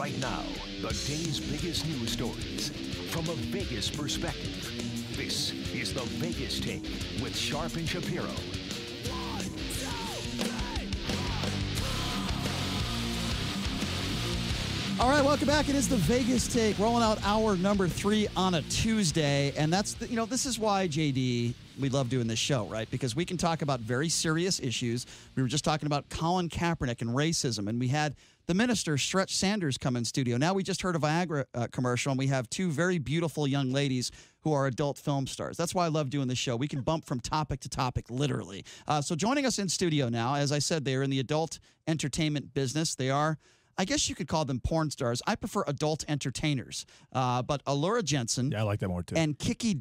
Right now, the day's biggest news stories from a Vegas perspective. This is the Vegas Take with Sharp and Shapiro. All right, welcome back. It is the Vegas Take, rolling out hour number 3 on a Tuesday. And that's, this is why, JD, we love doing this show, right? Because we can talk about very serious issues. We were just talking about Colin Kaepernick and racism, and we had the minister, Stretch Sanders, come in studio. Now we just heard a Viagra commercial, and we have two very beautiful young ladies who are adult film stars. That's why I love doing this show. We can bump from topic to topic, literally. So joining us in studio now, as I said, they are in the adult entertainment business. They are, I guess you could call them porn stars. I prefer adult entertainers. But Alura Jenson, yeah, I like that more too, and Kiki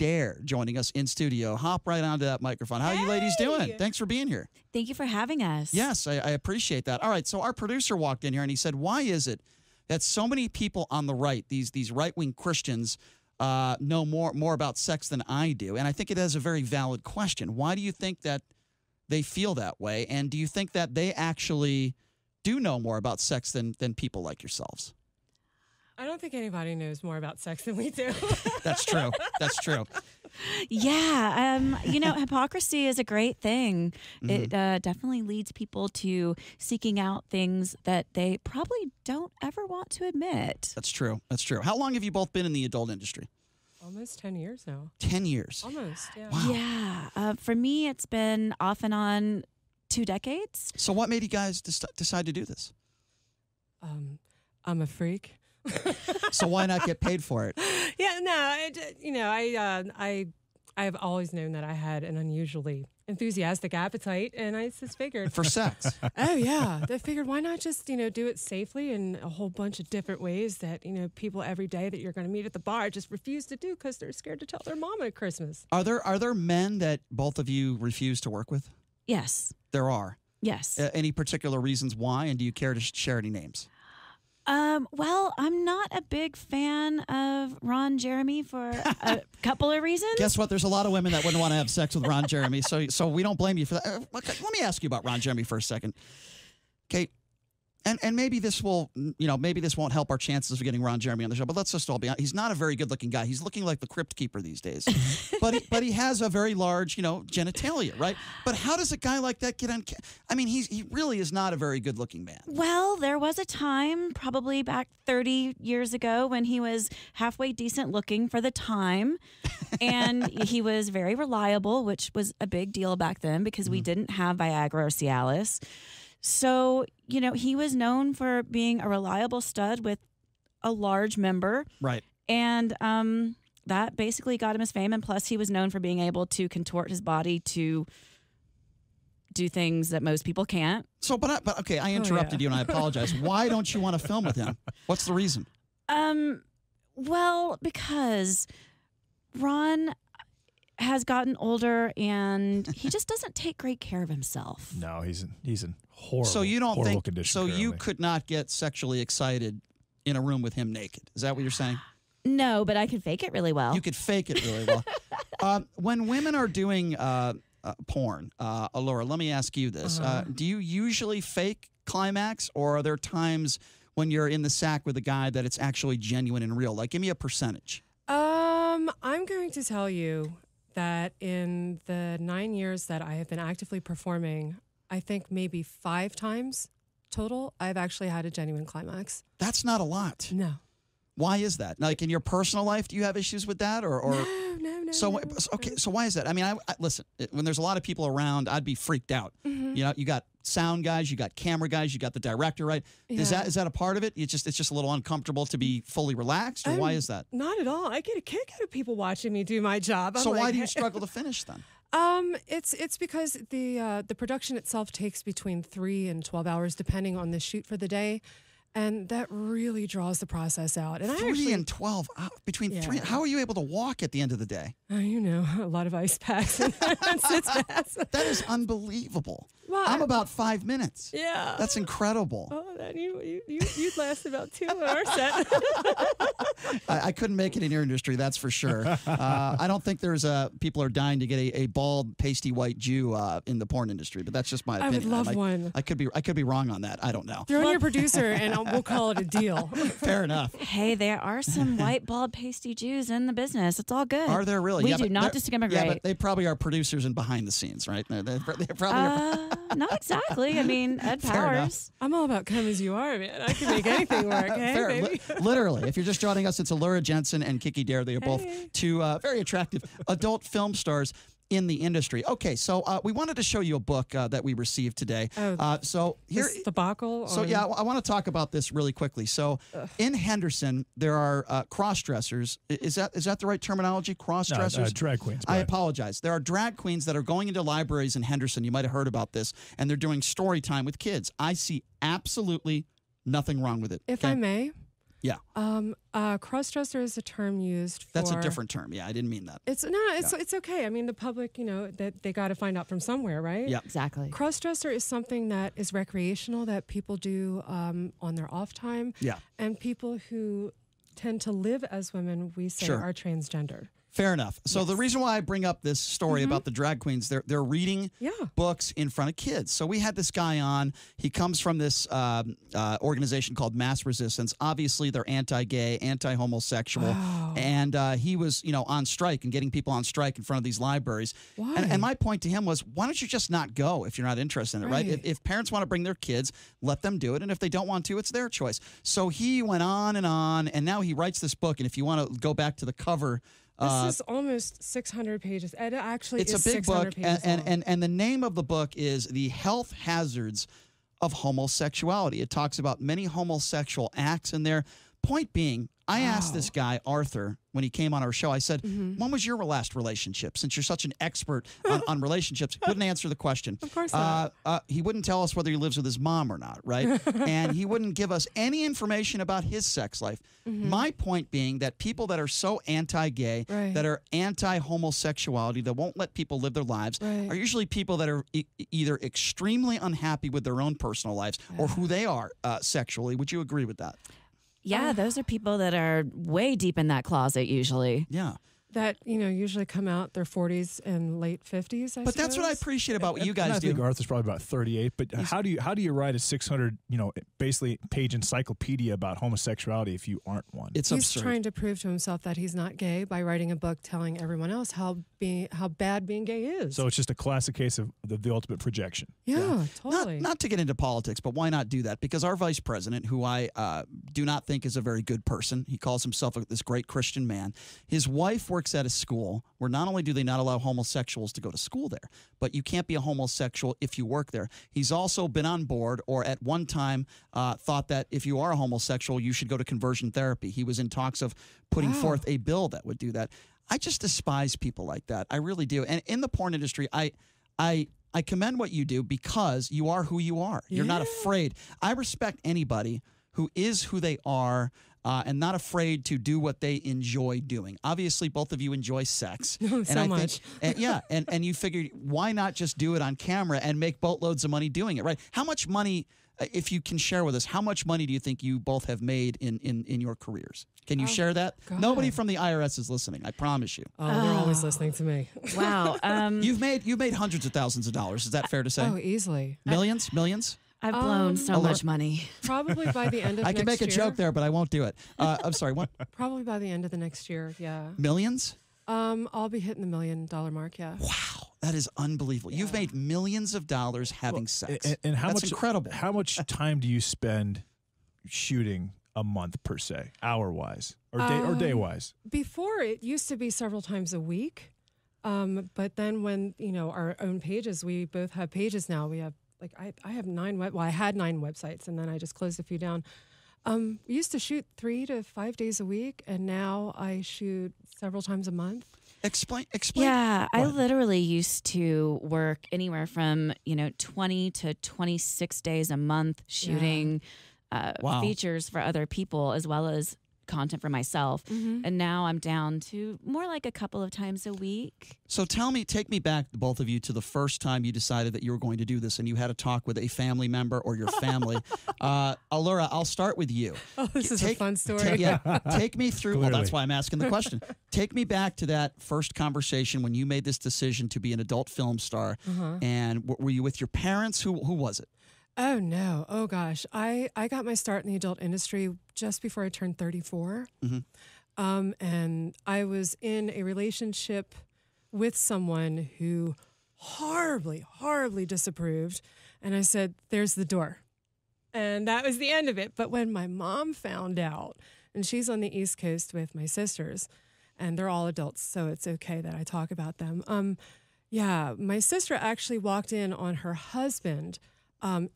joining us in studio. Hop right onto that microphone. How are you ladies doing? Thanks for being here. Thank you for having us. Yes, I appreciate that. All right, so our producer walked in here and he said, why is it that so many people on the right, these right-wing Christians, know more about sex than I do? And I think it is a very valid question. Why do you think that they feel that way? And do you think that they actually do know more about sex than people like yourselves? I don't think anybody knows more about sex than we do. That's true. That's true. Yeah. Hypocrisy is a great thing. Mm-hmm. It definitely leads people to seeking out things that they probably don't ever want to admit. That's true. That's true. How long have you both been in the adult industry? Almost 10 years now. 10 years? Almost, yeah. Wow. Yeah. For me, it's been off and on 2 decades. So what made you guys decide to do this? I'm a freak. So why not get paid for it? Yeah, no, I've always known that I had an unusually enthusiastic appetite, and I just figured for sex. Oh yeah, I figured why not just do it safely in a whole bunch of different ways that people every day that you're going to meet at the bar just refuse to do because they're scared to tell their mom at Christmas. Are there men that both of you refuse to work with? Yes. There are? Yes. Any particular reasons why, and do you care to share any names? Well, I'm not a big fan of Ron Jeremy for a couple of reasons. Guess what? There's a lot of women that wouldn't want to have sex with Ron Jeremy, so we don't blame you for that. Let me ask you about Ron Jeremy for a second. Okay. And maybe this will, maybe this won't help our chances of getting Ron Jeremy on the show, but let's just all be honest. He's not a very good-looking guy. He's looking like the Crypt Keeper these days. but he has a very large, genitalia, right? But how does a guy like that get on? I mean, he really is not a very good-looking man. Well, there was a time, probably back 30 years ago, when he was halfway decent-looking for the time, and he was very reliable, which was a big deal back then because we didn't have Viagra or Cialis. So, he was known for being a reliable stud with a large member. Right. And that basically got him his fame. And plus, he was known for being able to contort his body to do things that most people can't. So, but okay, I interrupted you and I apologize. Why don't you want to film with him? What's the reason? Well, because Ron has gotten older and he just doesn't take great care of himself. No, he's in horrible. So you don't think condition so? currently. You could not get sexually excited in a room with him naked. Is that what you're saying? No, but I can fake it really well. You could fake it really well. When women are doing porn, Alura, let me ask you this: do you usually fake climax, or are there times when you're in the sack with a guy that it's actually genuine and real? Like, give me a percentage. I'm going to tell you that in the 9 years that I have been actively performing, I think maybe 5 times total, I've actually had a genuine climax. That's not a lot. No. Why is that? Like in your personal life, do you have issues with that? Or No. So okay, so why is that? I mean, I listen. When there's a lot of people around, I'd be freaked out. Mm-hmm. You got sound guys, you got camera guys, you got the director, right? Yeah. Is that a part of it? It's just a little uncomfortable to be fully relaxed, or why is that? Not at all. I get a kick out of people watching me do my job. So why do you struggle to finish then? It's because the production itself takes between 3 and 12 hours, depending on the shoot for the day. And that really draws the process out. And 3 and 12, between 3. How are you able to walk at the end of the day? A lot of ice packs and sitz baths. That is unbelievable. Well, I'm about 5 minutes. Yeah. That's incredible. Oh, then you'd last about 2 on our set. I couldn't make it in your industry, that's for sure. I don't think there's people are dying to get a bald, pasty white Jew in the porn industry, but that's just my opinion. I would love one. I could be wrong on that. I don't know. Throw in your producer, and we'll call it a deal. Fair enough. Hey, there are some white, bald, pasty Jews in the business. It's all good. Are there really? We Yeah, do but not they're- discriminate. Yeah, but they probably are producers and behind the scenes, right? They're probably Not exactly. I mean, Ed Fair enough. Powers. I'm all about come as you are, man. I can make anything work. Hey, fair. baby. Literally, if you're just joining us, it's Alura, Jenson, and Kiki Dare. They are both two very attractive adult film stars in the industry. Okay, so we wanted to show you a book that we received today. So here, This debacle. so yeah, I want to talk about this really quickly. So in Henderson, there are cross-dressers. Is that the right terminology? Cross-dressers? drag queens. I Brian. apologize. There are drag queens that are going into libraries in Henderson. You might have heard about this, and they're doing story time with kids. I see absolutely nothing wrong with it. If okay? I may, Yeah, cross-dresser is a term used for. that's a different term. Yeah, I didn't mean that. It's okay. I mean, the public, that they got to find out from somewhere, right? Yeah. Exactly. Cross-dresser is something that is recreational that people do on their off time. Yeah. And people who tend to live as women, we say, Sure. are transgender. Fair enough. So the reason why I bring up this story about the drag queens, they're reading Yeah. books in front of kids. So we had this guy on. He comes from this organization called Mass Resistance. Obviously, they're anti-gay, anti-homosexual, and he was on strike and getting people on strike in front of these libraries. Why? And my point to him was, why don't you just not go if you're not interested in it, right? Right. If parents want to bring their kids, let them do it, and if they don't want to, it's their choice. So he went on, and now he writes this book. And if you want to go back to the cover. This is almost 600 pages. It actually It's is a big 600 book, pages long. and the name of the book is The Health Hazards of Homosexuality. It talks about many homosexual acts in there. Point being, I asked this guy, Arthur, when he came on our show, I said, when was your last relationship? Since you're such an expert on relationships, he wouldn't answer the question. Of course not. He wouldn't tell us whether he lives with his mom or not, right? And he wouldn't give us any information about his sex life. My point being that people that are so anti-gay, Right. that are anti-homosexuality, that won't let people live their lives, Right. are usually people that are either extremely unhappy with their own personal lives or who they are sexually. Would you agree with that? Yeah, those are people that are way deep in that closet usually. Yeah. That, usually come out their 40s and late 50s, I But that's what I suppose. appreciate about what you And guys I think do. Arthur's probably about 38. But how do you write a 600 basically page encyclopedia about homosexuality if you aren't one? It's He's absurd. trying to prove to himself that he's not gay by writing a book telling everyone else how bad being gay is. So it's just a classic case of the ultimate projection. yeah, totally. Not to get into politics, but why not do that? Because our vice president, who I do not think is a very good person, he calls himself this great Christian man. His wife works at a school where not only do they not allow homosexuals to go to school there, but you can't be a homosexual if you work there. He's also been on board, or at one time thought that if you are a homosexual, you should go to conversion therapy. He was in talks of putting forth a bill that would do that. I just despise people like that. I really do. And in the porn industry, I commend what you do because you are who you are. You're not afraid. I respect anybody who is who they are and not afraid to do what they enjoy doing. Obviously, both of you enjoy sex. So much. And you figured, why not just do it on camera and make boatloads of money doing it, right? How much money, if you can share with us, how much money do you think you both have made in your careers? Can you share that? God. Nobody from the IRS is listening, I promise you. Oh, they're always listening to me. Wow. You've made hundreds of thousands of dollars. Is that fair to say? Oh, easily. Millions? I've blown so much money. Probably by the end of I next can make a year. joke there, but I won't do it. I'm sorry, what? Probably by the end of the next year, yeah. Millions? I'll be hitting the $1 million mark, yeah. Wow, that is unbelievable. You've made millions of dollars having sex. And how That's much incredible. How much time do you spend shooting a month per se, hour-wise or day wise? Before, it used to be several times a week. But then when, our own pages, we both have pages now. We have, I have I had 9 websites, and then I just closed a few down. We used to shoot 3 to 5 days a week, and now I shoot several times a month. Explain. Yeah, I What? literally used to work anywhere from 20 to 26 days a month shooting Wow. features for other people as well as content for myself. And now I'm down to more like a couple of times a week. So take me back, both of you, to the first time you decided that you were going to do this and you had a talk with a family member or your family. Alura, I'll start with you. Oh, this is a fun story. Take me through. Well, that's Clearly. why I'm asking the question. Take me back to that first conversation when you made this decision to be an adult film star. And were you with your parents? Who was it? Oh, no. Oh, gosh. I got my start in the adult industry just before I turned 34. And I was in a relationship with someone who horribly, horribly disapproved. And I said, there's the door. And that was the end of it. But when my mom found out, and she's on the East Coast with my sisters, and they're all adults, so it's okay that I talk about them. Yeah, my sister actually walked in on her husband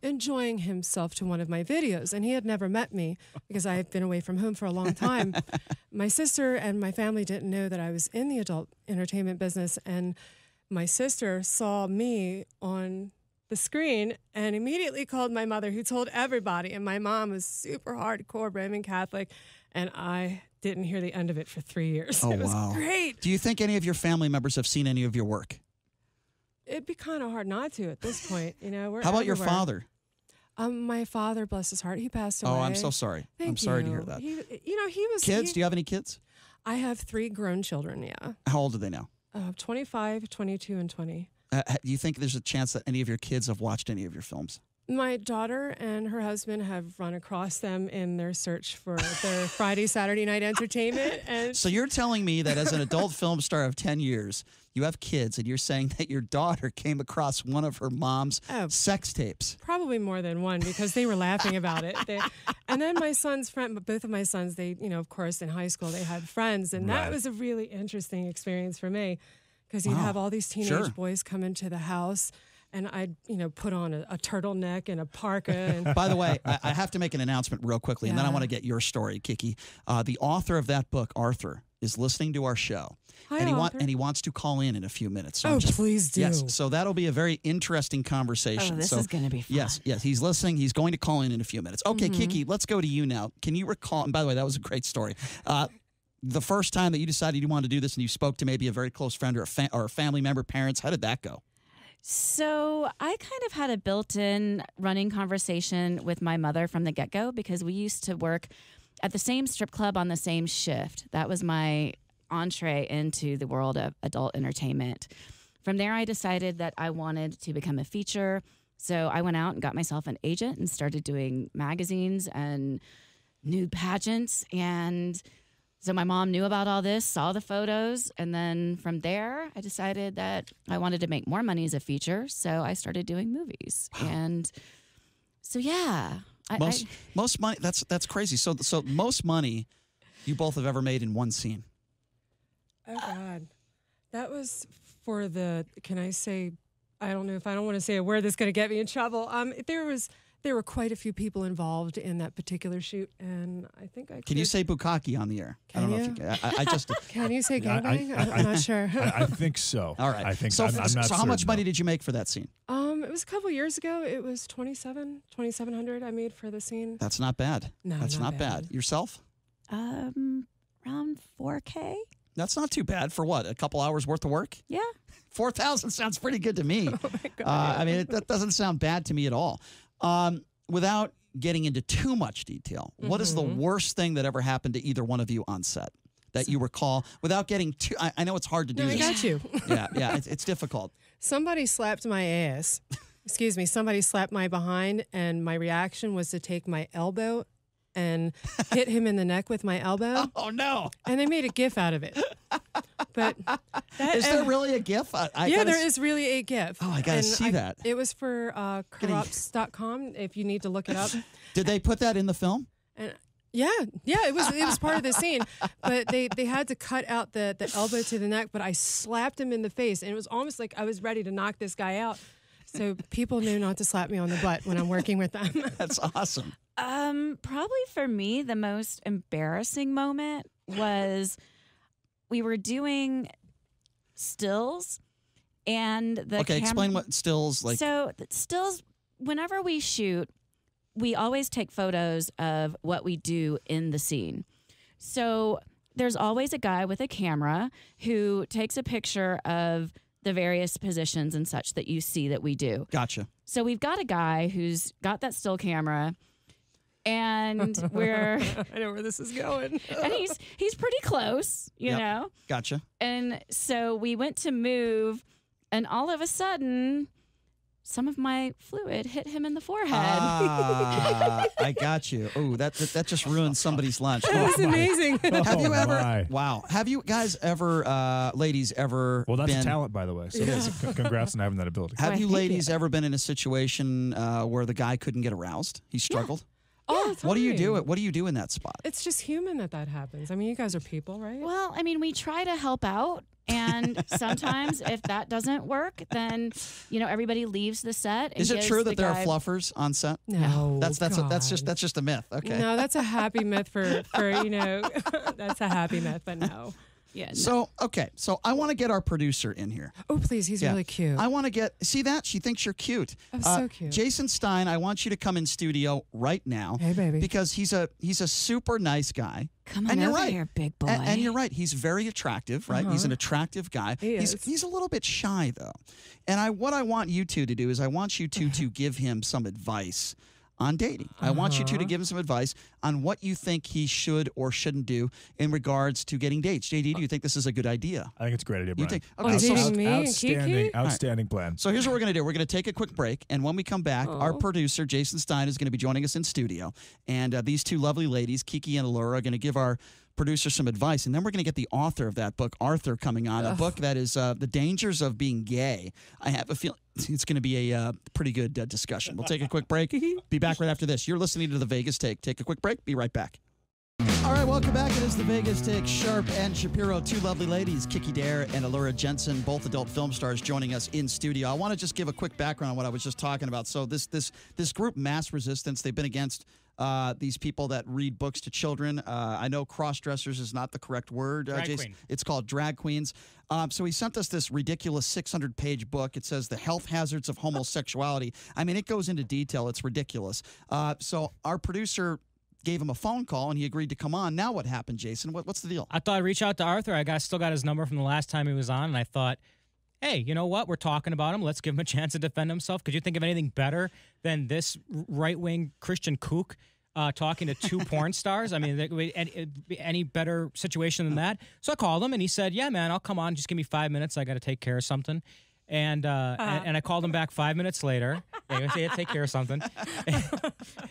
enjoying himself to one of my videos, and he had never met me because I had been away from home for a long time. My sister and my family didn't know that I was in the adult entertainment business, and my sister saw me on the screen and immediately called my mother, who told everybody, and my mom was super hardcore Roman Catholic, and I didn't hear the end of it for 3 years. Oh, it was wow. great. Do you think any of your family members have seen any of your work? It'd be kind of hard not to at this point. You know, we're How about your everywhere. father? My father, bless his heart, he passed away. Oh, I'm so sorry. Thank I'm sorry to you. hear that. He was Kids? Do you have any kids? I have 3 grown children. Yeah, How old are they now? 25, 22, and 20. Do you think there's a chance that any of your kids have watched any of your films? My daughter and her husband have run across them in their search for their Friday, Saturday night entertainment. And So you're telling me that as an adult film star of 10 years, you have kids, and you're saying that your daughter came across one of her mom's sex tapes. probably more than one, because they were laughing about it. And then my son's friend, both of my sons, they, of course, in high school, they had friends. And that was a really interesting experience for me, because you'd have all these teenage boys come into the house, and I'd, put on a turtleneck and a parka. And By the way, I have to make an announcement real quickly, and then I want to get your story, Kiki. The author of that book, Arthur, is listening to our show. Hi, and Arthur. he wants to call in a few minutes. So Please do. Yes, so that'll be a very interesting conversation. Oh, this so, is going to be fun. Yes, he's listening. He's going to call in a few minutes. Okay, Kiki, let's go to you now. Can you recall, and by the way, that was a great story. The first time that you decided you wanted to do this and you spoke to maybe a very close friend or a family member, parents, how did that go? So I kind of had a built-in running conversation with my mother from the get-go, because we used to work at the same strip club on the same shift. That was my entree into the world of adult entertainment. From there, I decided that I wanted to become a feature. So I went out and got myself an agent and started doing magazines and nude pageants. And so my mom knew about all this, saw the photos, and then from there, I decided that I wanted to make more money as a feature, so I started doing movies. And so, yeah. Most money, that's crazy. So most money you both have ever made in one scene. Oh, God. That was for can I say, I don't know if I don't want to say a word that's going to get me in trouble. There were quite a few people involved in that particular shoot, and I think I could. Can you say bukkake on the air? Can I don't you? know if you can. I just. Can you say gangbang? I'm not sure. I think so. All right. I think so. I'm not So how certain, much money though. did you make for that scene? It was a couple years ago. It was $2,700 I made for the scene. That's not bad. No, that's not bad. Yourself? Around 4K. That's not too bad for what? A couple hours worth of work? Yeah. 4,000 sounds pretty good to me. Oh my God. I mean, that doesn't sound bad to me at all. Without getting into too much detail, what is the worst thing that ever happened to either one of you on set that you recall? Without getting too, I know it's hard to do No, I this. got you. Yeah, it's difficult. Somebody slapped my ass. Excuse me. Somebody slapped my behind, and my reaction was to take my elbow and hit him in the neck with my elbow. Oh no! And they made a GIF out of it. But Is there really a GIF? Yeah, there is really a GIF. Oh, I gotta see that. It was for corrupts.com, if you need to look it up. Did they put that in the film? And yeah, it was part of the scene. But they had to cut out the elbow to the neck, but I slapped him in the face, and it was almost like I was ready to knock this guy out. So people knew not to slap me on the butt when I'm working with them. That's awesome. Probably for me, the most embarrassing moment was we were doing stills, and the explain what stills like. So the stills, whenever we shoot, we always take photos of what we do in the scene. So there's always a guy with a camera who takes a picture of the various positions and such that you see that we do. Gotcha. So we've got a guy who's got that still camera, and we're I know where this is going. and he's pretty close, you know. Gotcha. And so we went to move, and all of a sudden, some of my fluid hit him in the forehead. I got you. Oh, that just ruined somebody's lunch. That was amazing. Have you ever? My. Wow. Have you guys ever, ladies, ever? Well, that's been, a talent, by the way. So congrats on having that ability. Have Why, you thank ladies you. ever been in a situation where the guy couldn't get aroused? He struggled. All the time. What do you do? What do you do in that spot? It's just human that happens. I mean, you guys are people, right? Well, I mean, we try to help out. And sometimes if that doesn't work, then, everybody leaves the set. And Is it gives true the that there are guy- fluffers on set? No, That's God. just a myth. Okay. No, that's a happy myth for that's a happy myth, but no. Yeah. So I want to get our producer in here. Oh, please, he's Yeah. really cute. I want to see that? She thinks you're cute. Oh, so cute. Jason Stein, I want you to come in studio right now. Hey, baby. Because he's a super nice guy. Come on and you're over right. here, big boy. And you're right. He's very attractive, right? He's an attractive guy. He is. He's a little bit shy though. And what I want you two to do is I want you two to give him some advice on dating. I want you two to give him some advice on what you think he should or shouldn't do in regards to getting dates. JD, do you think this is a good idea? I think it's a great idea, You Brian. think? Oh, Okay, dating me and Kiki? Outstanding plan. so here's what we're going to do. We're going to take a quick break, and when we come back, our producer, Jason Stein, is going to be joining us in studio. And these two lovely ladies, Kiki and Alura, are going to give our producer some advice. And then we're going to get the author of that book, Arthur, coming on, a book that is The Dangers of Being Gay. I have a feeling it's going to be a pretty good discussion. We'll take a quick break. Be back right after this. You're listening to The Vegas Take. Take a quick break. Be right back. All right, welcome back. It is The Vegas Take. Sharp and Shapiro, two lovely ladies, Kiki Dare and Alura Jenson, both adult film stars, joining us in studio. I want to just give a quick background on what I was just talking about. So this group, Mass Resistance, they've been against these people that read books to children. I know cross-dressers is not the correct word, Jason. queen. It's called drag queens. So he sent us this ridiculous 600-page book. It says The Health Hazards of Homosexuality. I mean, it goes into detail. It's ridiculous. So our producer gave him a phone call, and he agreed to come on. Now what happened, Jason? What's the deal? I thought I'd reach out to Arthur. I still got his number from the last time he was on, and I thought, hey, you know what? We're talking about him. Let's give him a chance to defend himself. Could you think of anything better than this right-wing Christian kook talking to two porn stars? I mean, any better situation than that? So I called him, and he said, yeah, man, I'll come on. Just give me 5 minutes. I got to take care of something. And I called him back 5 minutes later. Yeah, take care of something.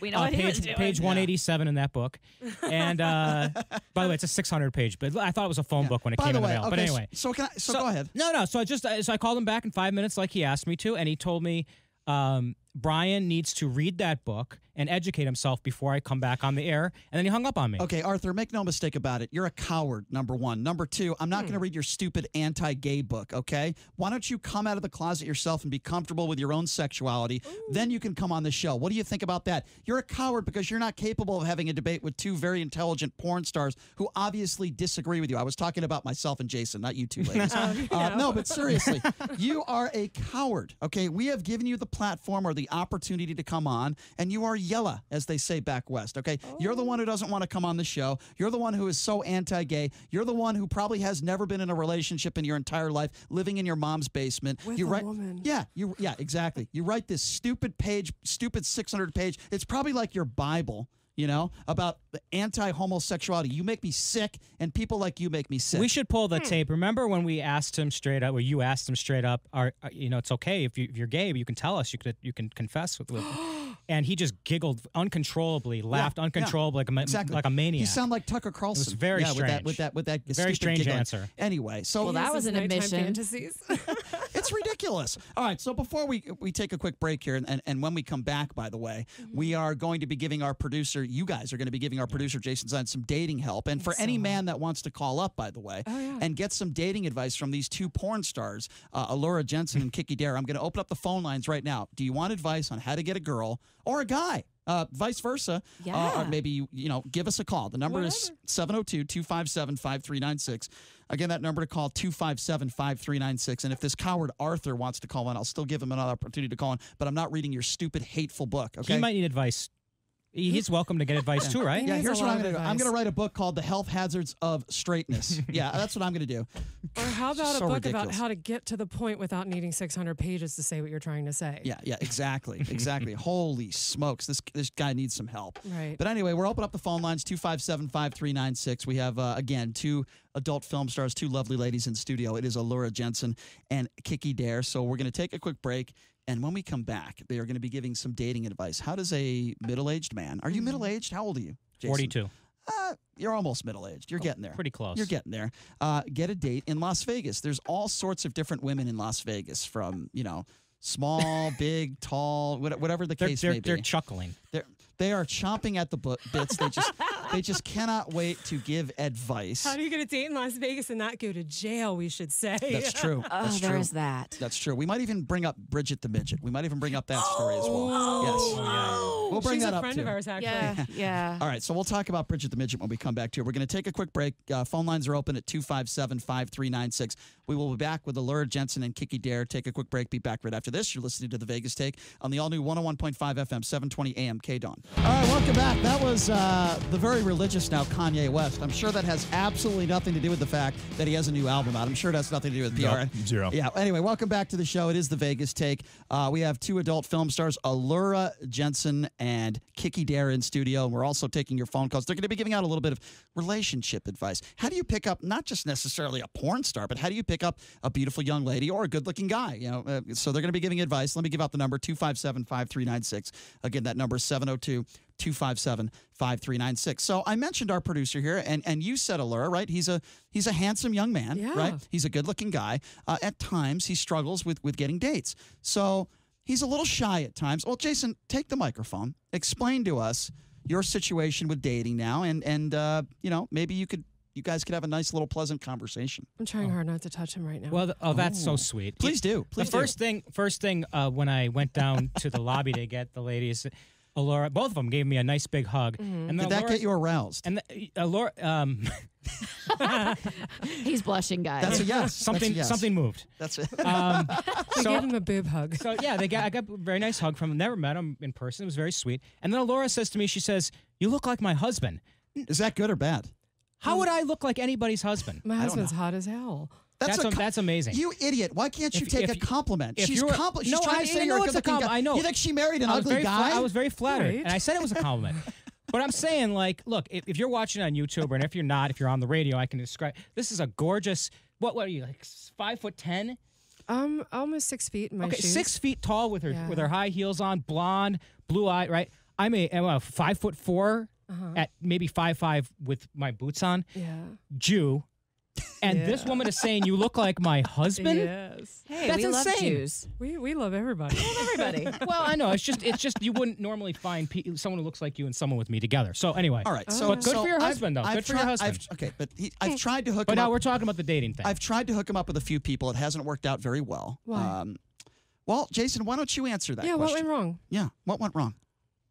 We know what he was doing. Page 187 in that book. And by the way, it's a 600-page, but I thought it was a phone book when it By came the in the way, mail. okay, But anyway. So go ahead. No. So I called him back in 5 minutes like he asked me to, and he told me Brian needs to read that book and educate himself before I come back on the air. And then he hung up on me. Okay, Arthur, make no mistake about it. You're a coward, number one. Number two, I'm not going to read your stupid anti-gay book, okay? Why don't you come out of the closet yourself and be comfortable with your own sexuality? Then you can come on the show. What do you think about that? You're a coward because you're not capable of having a debate with two very intelligent porn stars who obviously disagree with you. I was talking about myself and Jason, not you two ladies. No, but seriously, you are a coward, okay? We have given you the platform or the opportunity to come on, and you are yella, as they say back west, okay? You're the one who doesn't want to come on the show. You're the one who is so anti-gay. You're the one who probably has never been in a relationship in your entire life, living in your mom's basement. With you a write, woman. Yeah, exactly. You write this stupid 600-page. It's probably like your Bible, you know, about the anti-homosexuality. You make me sick, and people like you make me sick. We should pull the tape. Remember when we asked him straight up, or you asked him straight up, it's okay if you're gay, but you can tell us, you can confess with and he just giggled uncontrollably, laughed uncontrollably, exactly. like a maniac. You sound like Tucker Carlson. It was very strange. With that very stupid strange giggling. answer. Anyway, so Well, that was an Nighttime admission. Fantasies. it's ridiculous. All right, so before we take a quick break here, and when we come back, by the way, we are going to be giving our producer, you guys are going to be giving our producer, Jason Stein, some dating help. And for any man that wants to call up, by the way, and get some dating advice from these two porn stars, Alura Jenson and Kiki Dare, I'm going to open up the phone lines right now. Do you want advice on how to get a girl or a guy? Vice versa. Or maybe, give us a call. The number is 702-257-5396. Again, that number to call, 257-5396. And if this coward Arthur wants to call in, I'll still give him another opportunity to call in, but I'm not reading your stupid, hateful book, okay? He might need advice. He's welcome to get advice too, right? Yeah, needs here's a what lot I'm of going to do. I'm advice. going to write a book called The Health Hazards of Straightness. Yeah, that's what I'm going to do. Or how about So a book ridiculous. about how to get to the point without needing 600 pages to say what you're trying to say? Yeah, exactly. Holy smokes, this guy needs some help. Right. But anyway, we're opening up the phone lines, 257-5396. We have, again, two adult film stars, two lovely ladies in studio. It is Alura Jenson and Kiki Dare. So we're going to take a quick break, And when we come back, they are going to be giving some dating advice. How does a middle-aged man, are you middle-aged? How old are you, Jason? 42. You're almost middle-aged. You're getting there. Pretty close. You're getting there. Get a date in Las Vegas. There's all sorts of different women in Las Vegas, from, small, big, tall, whatever the case may be. They're chuckling. They are chomping at the bits. They just cannot wait to give advice. How do you get a date in Las Vegas and not go to jail, we should say? That's true. Oh, That's there's true. that. That's true. We might even bring up Bridget the Midget. We might even bring up that story as well. Yes. We'll bring She's that a up friend too. of ours, actually. Yeah, yeah. All right, so we'll talk about Bridget the Midget when we come back to it. We're going to take a quick break. Phone lines are open at 257-5396. We will be back with Alura, Jenson, and Kiki Dare. Take a quick break. Be back right after this. You're listening to The Vegas Take on the all-new 101.5 FM, 720 AM, K-Dawn. All right, welcome back. That was the very religious now Kanye West. I'm sure that has absolutely nothing to do with the fact that he has a new album out. I'm sure it has nothing to do with PR. Nope, zero. Yeah, anyway, welcome back to the show. It is The Vegas Take. We have two adult film stars, Alura, Jenson, and Kiki Dare in studio, and we're also taking your phone calls. They're going to be giving out a little bit of relationship advice. How do you pick up not just necessarily a porn star, but how do you pick up a beautiful young lady or a good-looking guy? So they're going to be giving advice. Let me give out the number, 257-5396. Again, that number is 702-257-5396. So I mentioned our producer here, and you said Alura, right? He's a handsome young man, Yeah. right? He's a good-looking guy. At times, he struggles with getting dates. So he's a little shy at times. Well, Jason, take the microphone. Explain to us your situation with dating now, and maybe you guys could have a nice little pleasant conversation. I'm trying hard not to touch him right now. Well, that's so sweet. Please do. Please the first thing when I went down to the lobby to get the ladies, Alura, both of them gave me a nice big hug. Mm-hmm. And then Did that get you aroused? And Alura, He's blushing, guys. That's a yes. something That's a yes. something moved. That's it. I gave him a boob hug. So yeah, I got a very nice hug from him. Never met him in person. It was very sweet. And then Alura says to me, she says, "You look like my husband." Is that good or bad? How would I look like anybody's husband? My husband's hot as hell. That's amazing. You idiot. Why can't you take a compliment? if She's you're- she's No, trying I- to say I know you're a it's a good-looking compliment. guy. I know. You think she married an I was ugly very guy? I was very flattered, Right. and I said it was a compliment. But I'm saying, like, look, if you're watching on YouTube, and if you're not, if you're on the radio, I can describe. This is a gorgeous. What are you, like 5'10"? Almost 6 feet in my Okay, shoes. 6 feet tall with her Yeah. high heels on, blonde, blue eye. Right? I'm a 5'4" at maybe 5'5" with my boots on. Yeah. Jew. And this Yeah. woman is saying, "You look like my husband." Yes. Hey, That's we love insane. Jews. We love everybody. Everybody. Well, I know it's just you wouldn't normally find someone who looks like you and someone with me together. So anyway, All right. So, But good so for your I've- husband, though. I've Good for your tried- husband. I've tried to hook But him now up. we're talking about the dating thing. I've tried to hook him up with a few people. It hasn't worked out very well. Why? Well, Jason, why don't you answer that Yeah, what question? went wrong? Yeah, what went wrong?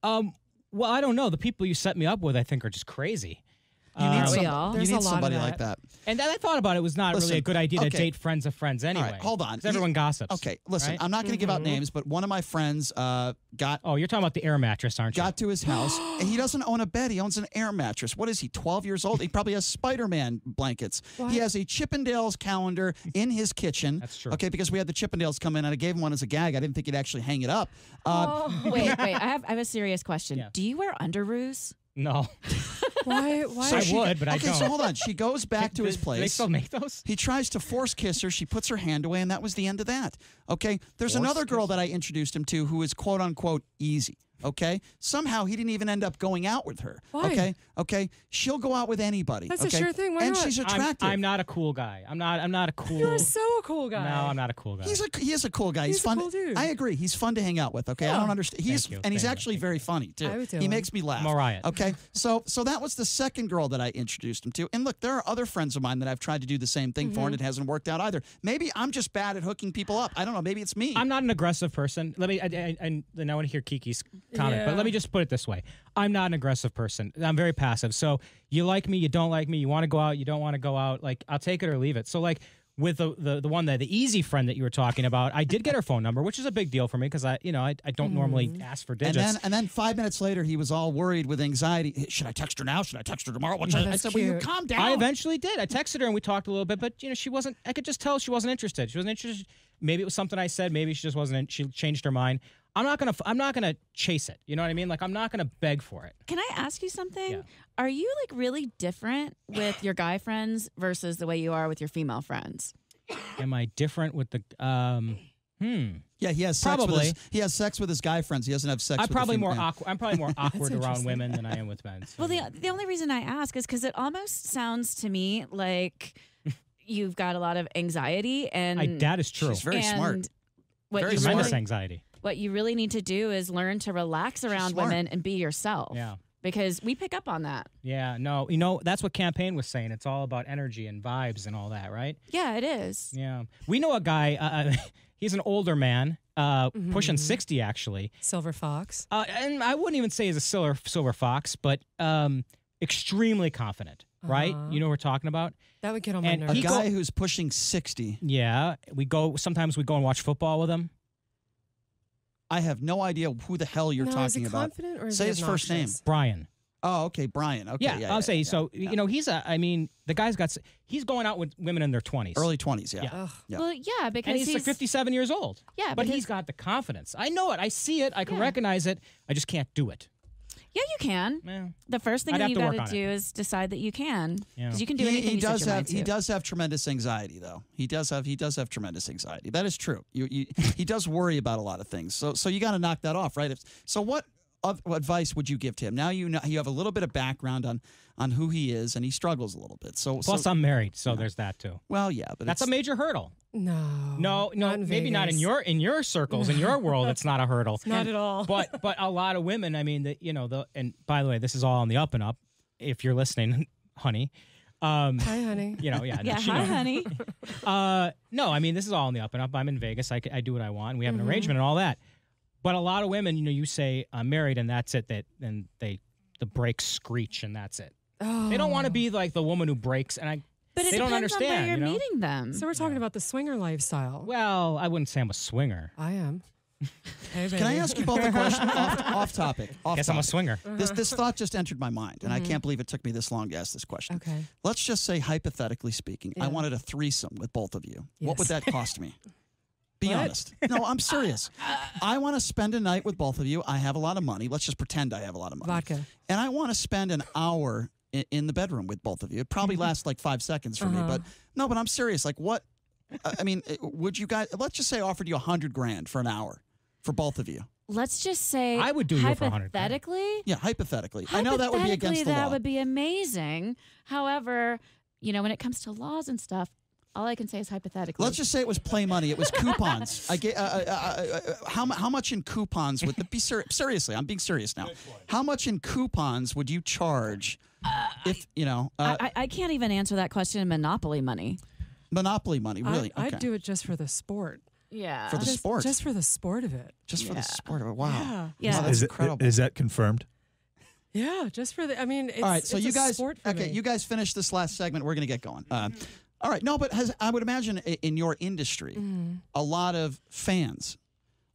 Well, I don't know. The people you set me up with, I think, are just crazy. You need, we all? you There's need a lot of somebody that. like that. And I thought about it. It was not Listen, really a good idea to okay. date friends of friends anyway. All right, hold on. 'Cause everyone gossips. Okay, listen, right? I'm not going to give out names, but one of my friends got Oh, you're talking about the air mattress, aren't you? got to his house, and he doesn't own a bed. He owns an air mattress. What is he, 12 years old? He probably has Spider-Man blankets. What? He has a Chippendales calendar in his kitchen. That's true. Okay, because we had the Chippendales come in, and I gave him one as a gag. I didn't think he'd actually hang it up. Wait. I have a serious question. Yeah. Do you wear underoos? No. Why? I would, but I okay, don't. so hold on. She goes back to his Do they place. still make those? He tries to force kiss her. She puts her hand away, and that was the end of that. Okay? There's another girl that I introduced him to who is quote unquote easy. Okay? Somehow he didn't even end up going out with her. Why? Okay? Okay? She'll go out with anybody. That's a okay? sure thing. Why and not? she's attractive. I'm not a cool guy. I'm not a cool. You're so a cool guy. No, I'm not a cool guy. He is a cool guy. He's He's a fun. cool dude. I agree. He's fun to hang out with. Okay, I Yeah. don't understand. He's you. and he's Thank you. actually very funny too. I would do He him. makes me laugh. Mariah. Okay, so that was the second girl that I introduced him to. And look, there are other friends of mine that I've tried to do the same thing for, and it hasn't worked out either. Maybe I'm just bad at hooking people up. I don't know. Maybe it's me. I'm not an aggressive person. Let me. And I want to hear Kiki's comment, but Yeah. let me just put it this way: I'm not an aggressive person. I'm very passive. So you like me, you don't like me, you want to go out, you don't want to go out. Like I'll take it or leave it. So like with the one the easy friend that you were talking about, I did get her phone number, which is a big deal for me because I don't normally ask for digits. and then 5 minutes later, he was all worried with anxiety. Hey, should I text her now? Should I text her tomorrow? What should I that's said, will you cute. calm down? I eventually did. I texted her and we talked a little bit, but she wasn't. I could just tell she wasn't interested. She wasn't interested. Maybe it was something I said. Maybe she just wasn't. She changed her mind. I'm not gonna chase it. You know what I mean? Like I'm not gonna beg for it. Can I ask you something? Yeah. Are you like really different with your guy friends versus the way you are with your female friends? Am I different with the? Yeah, he has sex Probably. he has sex with his guy friends. He doesn't have sex. I'm with probably the more female. awkward. I'm probably more awkward around interesting. women than I am with men. So, Well, the only reason I ask is because it almost sounds to me like you've got a lot of anxiety, and that is true. She's very smart. What Very you smart. Tremendous really, anxiety. what you really need to do is learn to relax around smart. women and be yourself. Yeah. Because we pick up on that. Yeah, no, that's what Campaign was saying. It's all about energy and vibes and all that, right? Yeah, it is. Yeah. We know a guy, he's an older man, pushing 60 actually. Silver Fox. And I wouldn't even say he's a silver fox, but extremely confident, right? You know what we're talking about? That would get on my And nerves. A he guy who's pushing 60. Yeah. Sometimes we go and watch football with him. I have no idea who the hell you're Is talking he about. confident or is Say he his first name. obnoxious? Brian. Oh, okay, Brian. Okay, Yeah, I'll say. So, the guy's he's going out with women in their 20s. early 20s. Yeah. Yeah. Yeah. Well, yeah, because And he's like 57 years old. Yeah, But because- he's got the confidence. I know it. I see it. I can Yeah. recognize it. I just can't do it. Yeah, you can. Yeah. The first thing I'd that have you to got work to on do is decide that you can, Yeah. because you can do anything He you set does your have mind to. he does have tremendous anxiety though. He does have tremendous anxiety. That is true. He does worry about a lot of things. So you got to knock that off, right? So what advice would you give to him? Now you have a little bit of background on who he is, and he struggles a little bit. Plus, I'm married, so there's that too. well, yeah, but That's a major hurdle. No. No, in maybe not in Vegas. your circles, in your world. It's not a hurdle. Not at all. But a lot of women. I mean, and by the way, this is all on the up and up. If you're listening, honey. Hi, honey. Yeah, Yeah, she hi, knows. honey. No, I mean, this is all on the up and up. I'm in Vegas. I do what I want. We have an Mm-hmm. arrangement and all that. But a lot of women, you say I'm married and that's it. Then the brakes screech and that's it. Oh. They don't want to be like the woman who breaks. And But it they don't depends on where understand. you're you know? meeting them. So we're talking about the swinger lifestyle. Well, I wouldn't say I'm a swinger. I am. Hey, Can I baby. ask you both a question off topic? Guess I'm a swinger. This thought just entered my mind, and I can't believe it took me this long to ask this question. Okay. Let's just say, hypothetically speaking, I Yeah. wanted a threesome with both of you. What would Yes. that cost me? Be What? honest. No, I'm serious. I want to spend a night with both of you. I have a lot of money. Let's just pretend I have a lot of money. Vodka. And I want to spend an hour in the bedroom with both of you. It probably lasts like 5 seconds for me, but no, but I'm serious. Like what? I mean, would you guys? Let's just say I offered you $100,000 for an hour for both of you. Let's just say, I would do you for 100 grand. hypothetically. Yeah, hypothetically. I know that would be against the that law. would be amazing. However, when it comes to laws and stuff, all I can say is hypothetically. Let's just say it was play money. It was coupons. I get how much in coupons would be seriously? I'm being serious now. How much in coupons would you charge if I can't even answer that question in Monopoly money. Monopoly money? Really? I'd do it just for the sport. Yeah. For the sport. Just for the sport of it. Just for the sport of it. Wow. Yeah. Yeah. Wow, that's incredible. Is that confirmed? Yeah, just for the. I mean, it's, All right, so it's you a guys, sport for me. you guys finish this last segment. We're going to get going. All right, no, but I would imagine in your industry, a lot of fans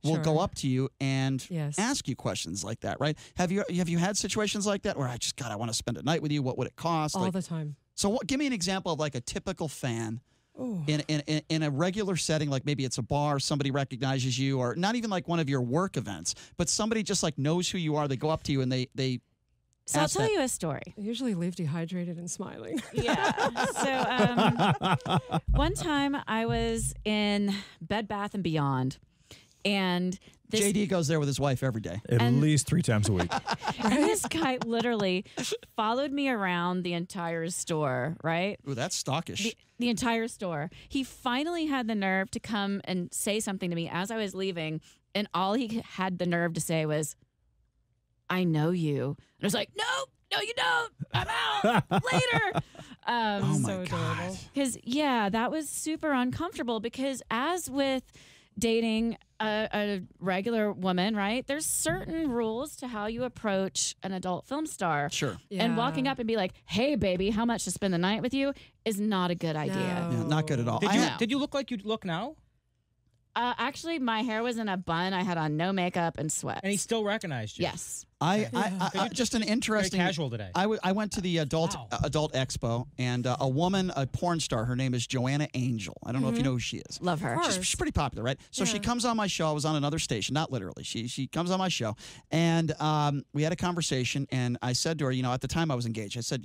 will Sure. go up to you and Yes. ask you questions like that, right? Have you had situations like that where I want to spend a night with you? What would it cost? all Like, the time. so give me an example of like a typical fan. Oh. In a regular setting, like maybe it's a bar, somebody recognizes you, or not even like one of your work events, but somebody just like knows who you are. They go up to you and they So I'll ask tell that- you a story. I usually leave dehydrated and smiling. Yeah. So one time I was in Bed Bath and Beyond, and this JD goes there with his wife every day. At And- least 3 times a week. and this guy literally followed me around the entire store. Right. Ooh, that's stalkish. The entire store. He finally had the nerve to come and say something to me as I was leaving, and all he had the nerve to say was, "I know you." And I was like, "No, you don't. I'm out later." Oh my so God. adorable. Because that was super uncomfortable. Because as with dating a regular woman, right? There's certain rules to how you approach an adult film star. Sure. And walking Yeah. up and be like, "Hey, baby, how much to spend the night with you?" is not a good idea. Yeah, not good at all. Did you look like you look now? Actually, my hair was in a bun. I had on no makeup and sweats. And he still recognized you. Yes. I just an interesting. Very casual today. I went to the adult expo, and a woman, a porn star, her name is Joanna Angel. I don't know if you know who she is. Love her. She's pretty popular, right? So she comes on my show. I was on another station, not literally. She comes on my show, and we had a conversation. And I said to her, at the time I was engaged. I said,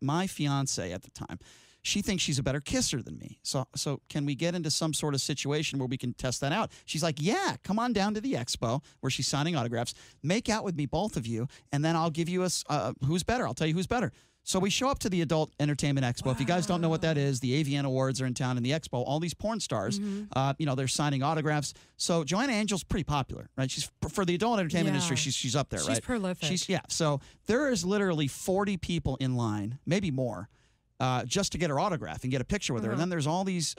my fiance at the time, she thinks she's a better kisser than me. So can we get into some sort of situation where we can test that out? She's like, yeah, come on down to the expo where she's signing autographs. Make out with me, both of you, and then I'll give you who's better. I'll tell you who's better. So we show up to the Adult Entertainment Expo. Wow. If you guys don't know what that is, the AVN Awards are in town in the Expo. All these porn stars, they're signing autographs. So Joanna Angel's pretty popular, right? She's for the adult entertainment industry. She's up there, right? She's prolific. So there is literally 40 people in line, maybe more, just to get her autograph and get a picture with her. And then there's all these.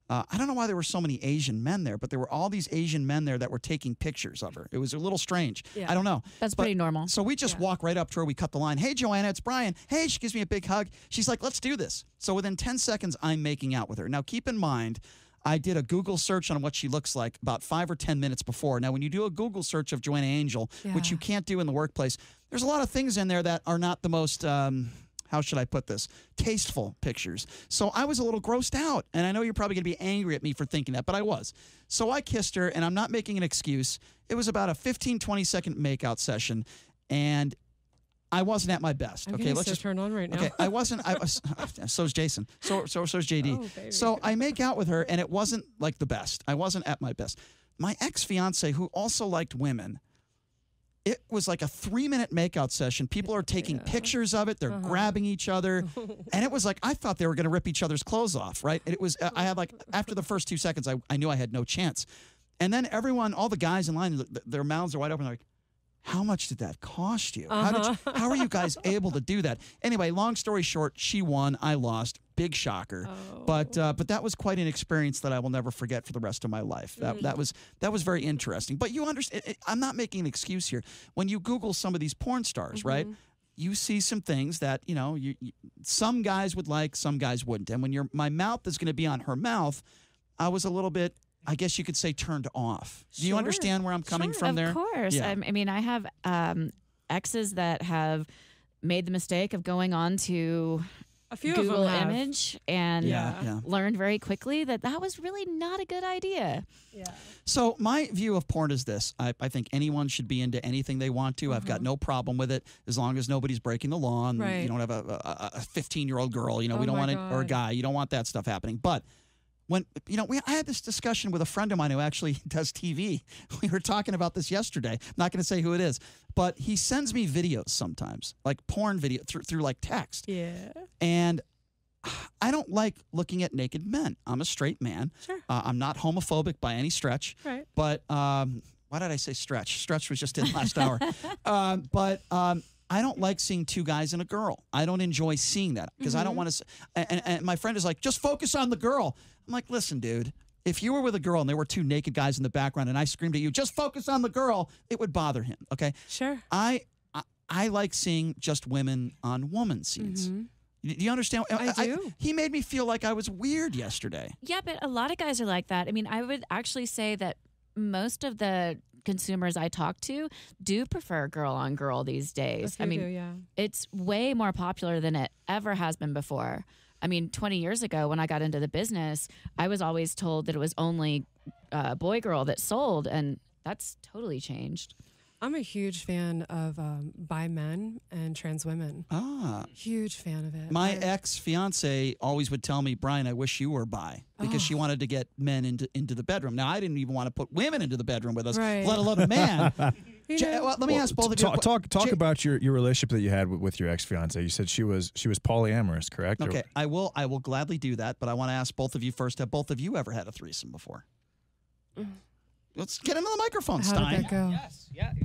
I don't know why there were so many Asian men there, but there were all these Asian men there that were taking pictures of her. It was a little strange. Yeah. I don't know. That's pretty normal. So we just walk right up to her. We cut the line. Hey, Joanna, it's Brian. Hey, she gives me a big hug. She's like, let's do this. So within 10 seconds, I'm making out with her. Now, keep in mind, I did a Google search on what she looks like about 5 or 10 minutes before. Now, when you do a Google search of Joanna Angel, which you can't do in the workplace, there's a lot of things in there that are not the most... how should I put this? Tasteful pictures. So I was a little grossed out. And I know you're probably going to be angry at me for thinking that, but I was. So I kissed her, and I'm not making an excuse. It was about a 15, 20-second makeout session, and I wasn't at my best. Okay, let's just turn on right now. Okay, I wasn't. So's Jason. So's JD. Oh, baby. So I make out with her, and it wasn't like the best. I wasn't at my best. My ex-fiance, who also liked women, it was like a 3-minute makeout session. People are taking pictures of it. They're grabbing each other. And it was like, I thought they were going to rip each other's clothes off, right? And it was, I had like, after the first 2 seconds, I knew I had no chance. And then everyone, all the guys in line, their mouths are wide open. They're like, how much did that cost you? How are you guys able to do that? Anyway, long story short, she won. I lost. Big shocker. But that was quite an experience that I will never forget for the rest of my life. That was very interesting. But you understand, I'm not making an excuse here. When you Google some of these porn stars, right? You see some things that, some guys would like, some guys wouldn't. And when my mouth is going to be on her mouth, I was a little bit, I guess you could say, turned off. Do you understand where I'm coming from there? Of course. Yeah. I mean, I have exes that have made the mistake of going on to a few Google of them image and learned very quickly that was really not a good idea. Yeah. So my view of porn is this. I think anyone should be into anything they want to. I've got no problem with it as long as nobody's breaking the law and you don't have a 15-year-old girl. We don't want it, or a guy. You don't want that stuff happening. But when, I had this discussion with a friend of mine who actually does TV. We were talking about this yesterday. I'm not going to say who it is, but he sends me videos sometimes, like porn video through like text. Yeah. And I don't like looking at naked men. I'm a straight man. Sure. I'm not homophobic by any stretch. Right. But why did I say stretch? Stretch was just in last hour. But I don't like seeing two guys and a girl. I don't enjoy seeing that because I don't want to. And my friend is like, just focus on the girl. I'm like, listen, dude, if you were with a girl and there were two naked guys in the background and I screamed at you, just focus on the girl, it would bother him. Okay. Sure. I like seeing just women on woman scenes. Do you understand? I do. He made me feel like I was weird yesterday. Yeah, but a lot of guys are like that. I mean, I would actually say that most of the consumers I talk to do prefer girl on girl these days. I mean, it's way more popular than it ever has been before. I mean, 20 years ago when I got into the business, I was always told that it was only boy girl that sold, and that's totally changed. I'm a huge fan of bi men and trans women. Huge fan of it. My ex-fiance always would tell me, Brian, I wish you were bi, because she wanted to get men into the bedroom. Now, I didn't even want to put women into the bedroom with us, let alone a man. Let me ask both of you. Talk about your relationship that you had with your ex-fiance. You said she was polyamorous, correct? Okay, I will gladly do that, but I want to ask both of you first. Have both of you ever had a threesome before? Let's get into the microphone, Stein. How did that go?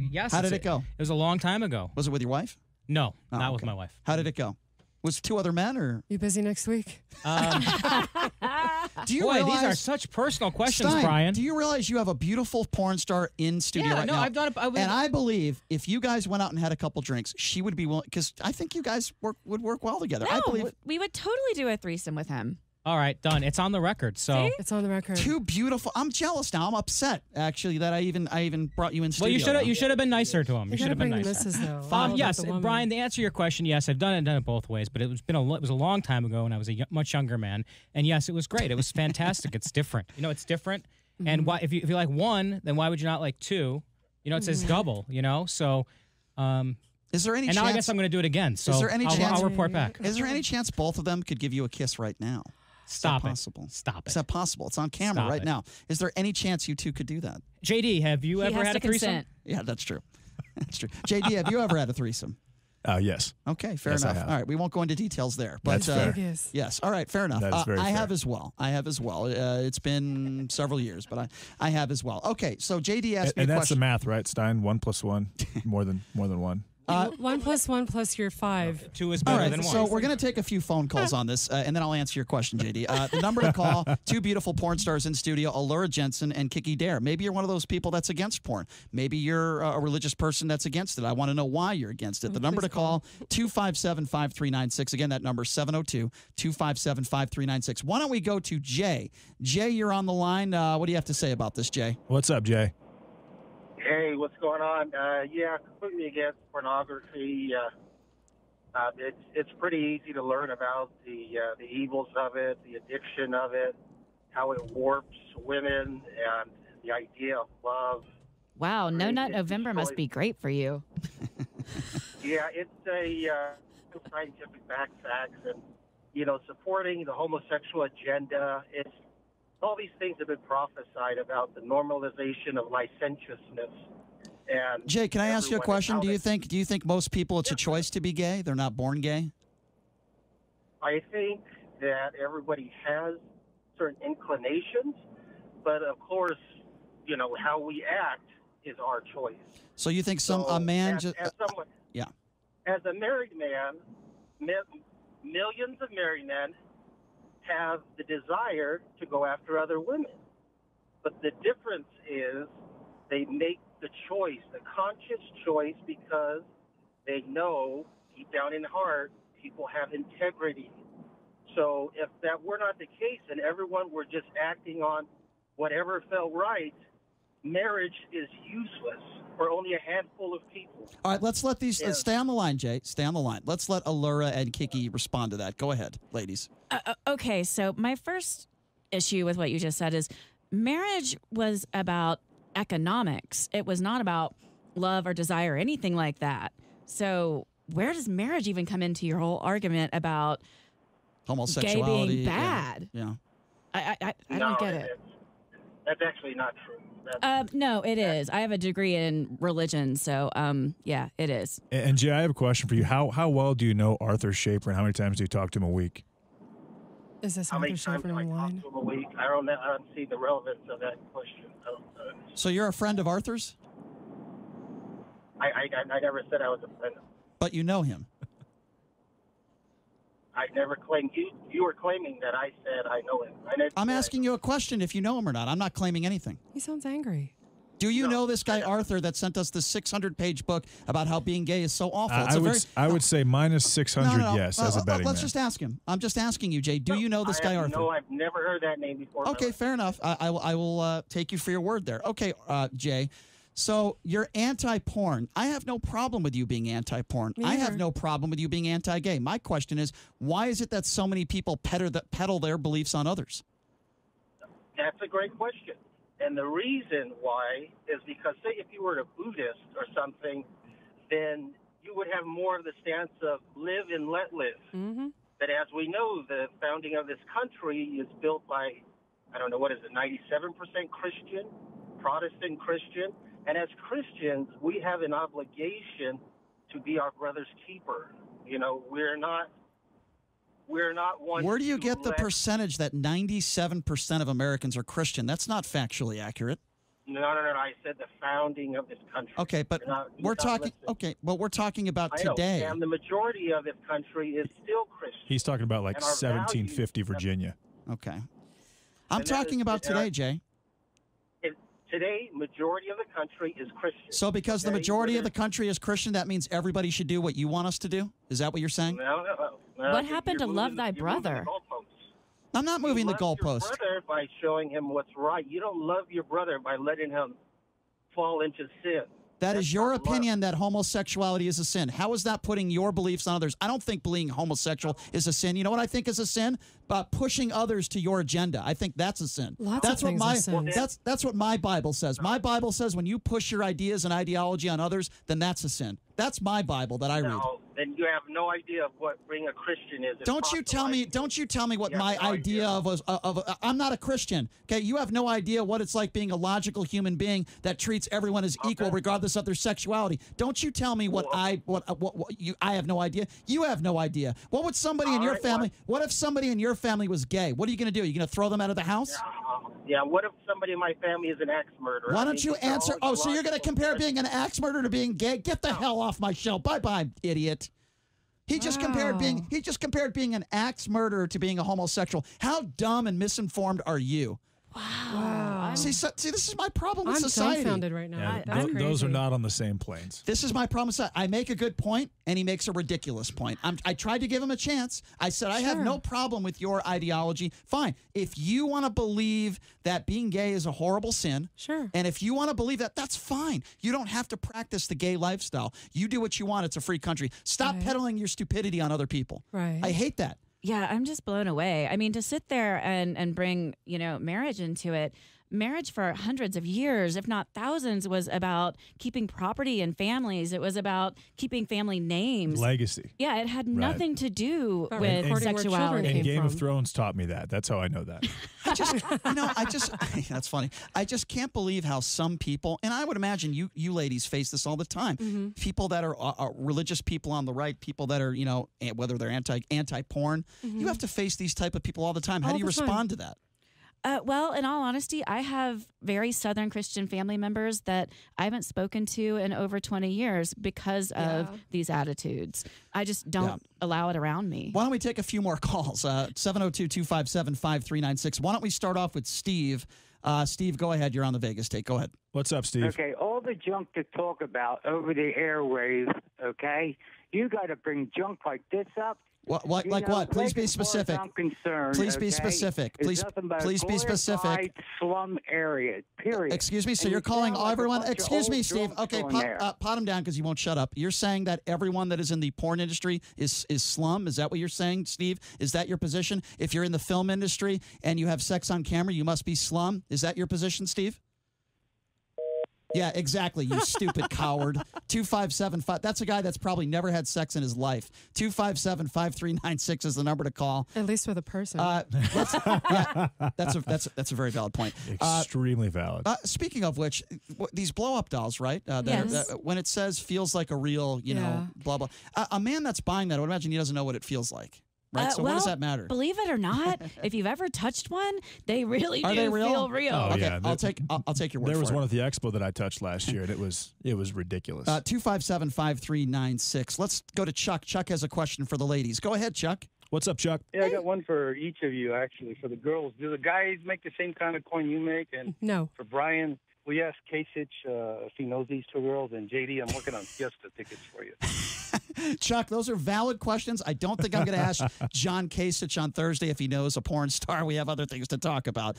Yes. How did it go? It was a long time ago. Was it with your wife? No, not with my wife. How did it go? Was it two other men or? You busy next week? Do you Boy, realize, these are such personal questions, Stein, Brian. Do you realize you have a beautiful porn star in studio right now? I've done it. And I believe if you guys went out and had a couple drinks, she would be willing, because I think you guys would work well together. No, I believe we would totally do a threesome with him. All right, done. It's on the record. So See? It's on the record. Two beautiful. I'm jealous now. I'm upset actually that I even brought you in studio. Well, you should have been nicer to him. You should have been nicer. Misses, though. Yes, Brian. To answer your question, yes, I've done it both ways. But it was a long time ago when I was a much younger man. And yes, it was great. It was fantastic. It's different. It's different. And why if you like one, then why would you not like two? It says double. So. Is there any And chance? now I guess I'm going to do it again. So there any I'll, chance- I'll report back. Is there any chance both of them could give you a kiss right now? Stop Is that it. possible? Stop Is it. that possible? It's on camera Stop right it. now. Is there any chance you two could do that? JD, have you He ever has had to a threesome? consent. Yeah, that's true. That's true. JD, have you ever had a threesome? Yes. Okay, fair Yes, I enough. have. All right, we won't go into details there. But That's fair. Vegas. yes, all right, fair enough. That is very I fair. have as well. It's been several years, but I have as well. Okay, so JD asked me And a that's the question. math, right, Stein? 1 + 1, more than 1. 1 + 1 + your 5. 2 is All better right, than 1. so we're going to take a few phone calls on this, and then I'll answer your question, JD. The number to call, 2 beautiful porn stars in studio, Alura, Jenson, and Kiki Dare. Maybe you're one of those people that's against porn. Maybe you're a religious person that's against it. I want to know why you're against it. The number to call, 257-5396. Again, that number, 702-257-5396. Why don't we go to Jay? Jay, you're on the line. What do you have to say about this, Jay? What's up, Jay? Hey, what's going on? Yeah, completely against pornography. It's pretty easy to learn about the evils of it, the addiction of it, how it warps women, and the idea of love. Wow, No Great. Nut It's November must be great for you. Yeah, it's a scientific facts and, supporting the homosexual agenda. It's all these things have been prophesied about the normalization of licentiousness. And Jay, can I ask you a everyone question? is out Do you think most people it's a choice to be gay? They're not born gay? I think that everybody has certain inclinations, but of course, how we act is our choice. So you think So a man as, just as someone, yeah. as a married man, millions of married men have the desire to go after other women. But the difference is they make the choice, the conscious choice, because they know deep down in heart people have integrity. So if that were not the case and everyone were just acting on whatever felt right, marriage is useless for only a handful of people. All right, let's let these Yeah. stay on the line, Jay. Stay on the line. Let's let Alura and Kiki respond to that. Go ahead, ladies. Okay, so my first issue with what you just said is marriage was about economics. It was not about love or desire or anything like that. So where does marriage even come into your whole argument about Homosexuality. gay being bad? Yeah. I No, don't get it. That's actually not true. That's, No, it is. I have a degree in religion, so yeah, it is. And Jay, I have a question for you. How well do you know Arthur Shapiro, and how many times do you talk to him a week? Is this how many Arthur times Shapiro do I in talk line? to him a week? I don't see the relevance of that question. So you're a friend of Arthur's, I never said I was a friend. but you know him. I never claimed you were claiming that I said I know him. I never I'm said I asking you a question if you know him or not. I'm not claiming anything. He sounds angry. Do you No, know this guy Arthur that sent us this 600-page book about how being gay is so awful? I would say minus 600 No. yes as a betting Let's man. just ask him. I'm just asking you, Jay. Do you know this guy Arthur? No, I've never heard that name before. in my Okay, life. fair enough. I will take you for your word there. Okay, Jay. So you're anti-porn. I have no problem with you being anti-porn. Me I have neither. no problem with you being anti-gay. My question is, why is it that so many people peddle their beliefs on others? That's a great question. And the reason why is because, say, if you were a Buddhist or something, then you would have more of the stance of live and let live. Mm-hmm. But as we know, the founding of this country is built by, 97% Christian, Protestant Christian. And as Christians, we have an obligation to be our brother's keeper. We're not one. Where do you to get the let- percentage that 97% of Americans are Christian? That's not factually accurate. No. I said the founding of this country. Okay, but You're not we're talking. listening. Okay, but we're talking about I know, today. and the majority of this country is still Christian. He's talking about like And our 1750 values- Virginia. Okay, I'm And that talking is- about today, Jay. Today, majority of the country is Christian. So because the Okay, majority of whether- the country is Christian, that means everybody should do what you want us to do? Is that what you're saying? No. What happened to love thy brother? I'm not moving the You love goalpost. your brother by showing him what's right. You don't love your brother by letting him fall into sin. That That's is your not love. opinion that homosexuality is a sin. How is that putting your beliefs on others? I don't think being homosexual is a sin. You know what I think is a sin? Pushing others to your agenda. I think that's a sin. Lots that's of what things my are sins. that's what my Bible says. My Bible says when you push your ideas and ideology on others, then that's a sin. That's my Bible that I read. Then you have no idea of what being a Christian is. Don't you tell me what my idea of I'm not a Christian. Okay, you have no idea what it's like being a logical human being that treats everyone as equal regardless of their sexuality. Don't you tell me what I have no idea. You have no idea. What would somebody in your family? What if somebody in your family was gay? What are you going to do? Are you going to throw them out of the house? Yeah, what if somebody in my family is an axe murderer? Why don't you answer? Oh, so you're going to compare being an axe murderer to being gay? Get the hell off my show. Bye-bye, idiot. He just compared being an axe murderer to being a homosexual. How dumb and misinformed are you? Wow. See, this is my problem with I'm society. I'm dumbfounded right now. Yeah, those are not on the same planes. This is my problem with society. I make a good point, and he makes a ridiculous point. I tried to give him a chance. I said, I have no problem with your ideology. Fine. If you want to believe that being gay is a horrible sin, and if you want to believe that, that's fine. You don't have to practice the gay lifestyle. You do what you want. It's a free country. Stop peddling your stupidity on other people. Right. I hate that. Yeah, I'm just blown away. I mean, to sit there and bring, marriage into it. Marriage for hundreds of years, if not thousands, was about keeping property and families. It was about keeping family names. Legacy. Yeah, it had nothing to do with sexuality. And Game of Thrones taught me that. That's how I know that. That's funny. I just can't believe how some people, and I would imagine you ladies face this all the time. People that are religious people on the right, people that are, whether they're anti-porn, you have to face these type of people all the time. How do you respond to that? Well, in all honesty, I have very Southern Christian family members that I haven't spoken to in over 20 years because of these attitudes. I just don't allow it around me. Why don't we take a few more calls? 702-257-5396. Why don't we start off with Steve? Steve, go ahead. You're on the Vegas Take. Go ahead. What's up, Steve? Okay, all the junk to talk about over the airwaves, okay? You got to bring junk like this up. What? Like what? Please be specific. I'm concerned. Please be specific. Please be specific. Slum area. Period. Excuse me. So you're calling everyone? Excuse me, Steve. Okay, pot him down because he won't shut up. You're saying that everyone that is in the porn industry is slum? Is that what you're saying, Steve? Is that your position? If you're in the film industry and you have sex on camera, you must be slum? Is that your position, Steve? Yeah, exactly, you stupid coward. 2575. That's a guy that's probably never had sex in his life. 257-5396 is the number to call. At least with a person. That's a very valid point. Extremely valid. Speaking of which, these blow-up dolls, right? When it says feels like a real, blah, blah. A man that's buying that, I would imagine he doesn't know what it feels like. Right, so what does that matter? Believe it or not, if you've ever touched one, they really Are do they real? feel real. Oh, Okay, yeah. I'll take your word for it. There was one at the expo that I touched last year, and it was ridiculous. 257-5396. Let's go to Chuck. Chuck has a question for the ladies. Go ahead, Chuck. What's up, Chuck? Yeah, I got one for each of you, actually. For the girls, do the guys make the same kind of coin you make? And no. For Brian, we asked Kasich if he knows these two girls. And JD, I'm working on Fiesta tickets for you. Chuck, those are valid questions. I don't think I'm going to ask John Kasich on Thursday if he knows a porn star. We have other things to talk about.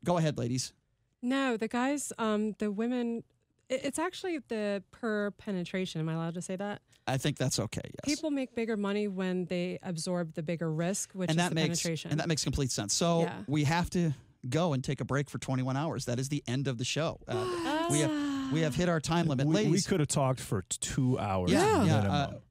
Go ahead, ladies. No, the guys, the women, it's actually the per penetration. Am I allowed to say that? I think that's okay, yes. People make bigger money when they absorb the bigger risk, which is the penetration. And that makes complete sense. So we have to go and take a break for 21 hours. That is the end of the show. We have hit our time limit. Ladies, we could have talked for 2 hours.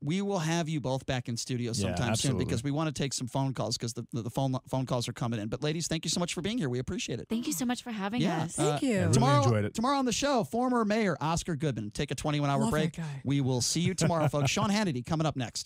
We will have you both back in studio sometime soon because we want to take some phone calls because the phone calls are coming in. But ladies, thank you so much for being here. We appreciate it. Thank you so much for having us. Thank you. I really enjoyed it. Tomorrow on the show, former Mayor Oscar Goodman. Take a 21-hour break. That guy. We will see you tomorrow, folks. Sean Hannity coming up next.